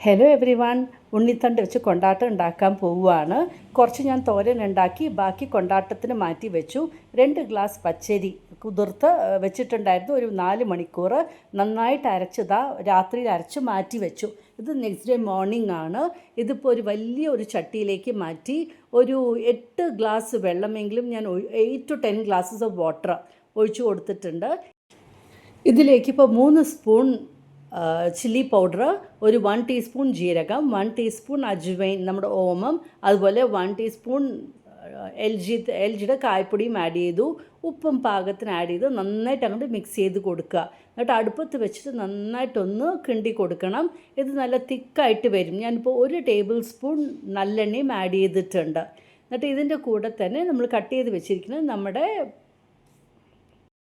Hello every one, ഉണ്ണിത്തണ്ട് വെച്ച് കൊണ്ടാട്ടം ഉണ്ടാക്കാൻ പോവുകയാണ്. കുറച്ച് ഞാൻ തോരൻ ഉണ്ടാക്കി, ബാക്കി കൊണ്ടാട്ടത്തിന് മാറ്റി വെച്ചു. 2 ഗ്ലാസ് പച്ചരി കുതിർത്ത് വെച്ചിട്ടുണ്ടായിരുന്നു. ഒരു 4 മണിക്കൂർ നന്നായിട്ട് അരച്ചതാ രാത്രിയിൽ അരച്ച് മാറ്റി വെച്ചു. ഇത് നെക്സ്റ്റ് ഡേ മോർണിംഗ് ആണ്. ഇതിപ്പോൾ ഒരു വലിയൊരു ചട്ടിയിലേക്ക് മാറ്റി ഒരു 8 ഗ്ലാസ് വെള്ളമെങ്കിലും ഞാൻ 8 to 10 ഗ്ലാസസ് ഓഫ് വാട്ടർ ഒഴിച്ചു കൊടുത്തിട്ടുണ്ട്. ഇതിലേക്കിപ്പോൾ 3 സ്പൂൺ ചില്ലി പൗഡർ, ഒരു 1 ടീസ്പൂൺ ജീരകം, 1 ടീസ്പൂൺ അജ്വൈൻ നമ്മുടെ ഓമം, അതുപോലെ 1 ടീസ്പൂൺ എൽ ജിയുടെ കായപ്പൊടിയും ആഡ് ചെയ്തു. ഉപ്പും പാകത്തിന് ആഡ് ചെയ്ത് നന്നായിട്ട് അങ്ങോട്ട് മിക്സ് ചെയ്ത് കൊടുക്കുക. എന്നിട്ട് അടുപ്പത്ത് വെച്ചിട്ട് നന്നായിട്ടൊന്ന് കിണ്ടി കൊടുക്കണം. ഇത് നല്ല തിക്കായിട്ട് വരും. ഞാനിപ്പോൾ 1 ടേബിൾ സ്പൂൺ നല്ലെണ്ണയും ആഡ് ചെയ്തിട്ടുണ്ട്. എന്നിട്ട് ഇതിൻ്റെ കൂടെ തന്നെ നമ്മൾ കട്ട് ചെയ്ത് വെച്ചിരിക്കുന്നത് നമ്മുടെ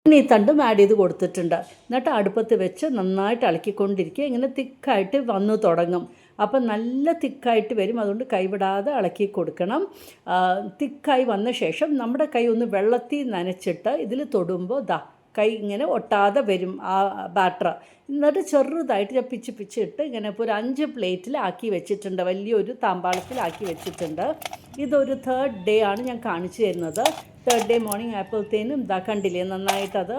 ഉണ്ണിത്തണ്ടും ആഡ് ചെയ്ത് കൊടുത്തിട്ടുണ്ട്. എന്നിട്ട് അടുപ്പത്ത് വെച്ച് നന്നായിട്ട് ഇളക്കിക്കൊണ്ടിരിക്കുക. ഇങ്ങനെ തിക്കായിട്ട് വന്നു തുടങ്ങും. അപ്പം നല്ല തിക്കായിട്ട് വരും. അതുകൊണ്ട് കൈവിടാതെ ഇളക്കി കൊടുക്കണം. തിക്കായി വന്ന ശേഷം നമ്മുടെ കൈ ഒന്ന് വെള്ളത്തിൽ നനച്ചിട്ട് ഇതിൽ തൊടുമ്പോൾ കൈ ഇങ്ങനെ ഒട്ടാതെ വരും ആ ബാറ്റർ. എന്നിട്ട് ചെറുതായിട്ട് ഞാൻ പിച്ചിട്ട് ഇങ്ങനെ ഇപ്പോൾ ഒരു 5 പ്ലേറ്റിലാക്കി വെച്ചിട്ടുണ്ട്. വലിയൊരു താമ്പാളത്തിലാക്കി വെച്ചിട്ടുണ്ട്. ഇതൊരു 3rd ഡേ ആണ് ഞാൻ കാണിച്ചു തരുന്നത്. 3rd ഡേ മോർണിംഗ് ആയപ്പോഴത്തേനും കണ്ടില്ലേ, നന്നായിട്ടത്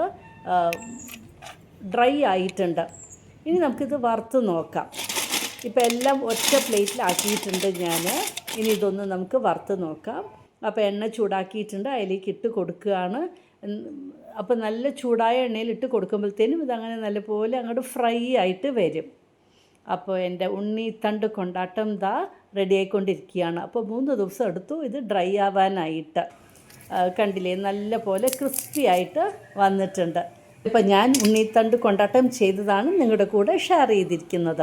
ഡ്രൈ ആയിട്ടുണ്ട്. ഇനി നമുക്കിത് വറുത്ത് നോക്കാം. ഇപ്പോൾ എല്ലാം ഒറ്റ പ്ലേറ്റിലാക്കിയിട്ടുണ്ട് ഞാൻ. ഇനി ഇതൊന്ന് നമുക്ക് വറുത്ത് നോക്കാം. അപ്പോൾ എണ്ണ ചൂടാക്കിയിട്ടുണ്ട്, അതിലേക്ക് ഇട്ട് കൊടുക്കുകയാണ്. അപ്പോൾ നല്ല ചൂടായ എണ്ണയിലിട്ട് കൊടുക്കുമ്പോഴത്തേനും ഇതങ്ങനെ നല്ലപോലെ അങ്ങോട്ട് ഫ്രൈ ആയിട്ട് വരും. അപ്പോൾ എൻ്റെ ഉണ്ണിത്തണ്ട് കൊണ്ടാട്ടം റെഡി ആയിക്കൊണ്ടിരിക്കുകയാണ്. അപ്പോൾ 3 ദിവസം എടുത്തു ഇത് ഡ്രൈ ആവാനായിട്ട്. കണ്ടില്ലേ, നല്ല പോലെ ക്രിസ്പി ആയിട്ട് വന്നിട്ടുണ്ട്. ഇപ്പോൾ ഞാൻ ഉണ്ണിത്തണ്ട് കൊണ്ടാട്ടം ചെയ്തതാണ് നിങ്ങളുടെ കൂടെ ഷെയർ ചെയ്തിരിക്കുന്നത്.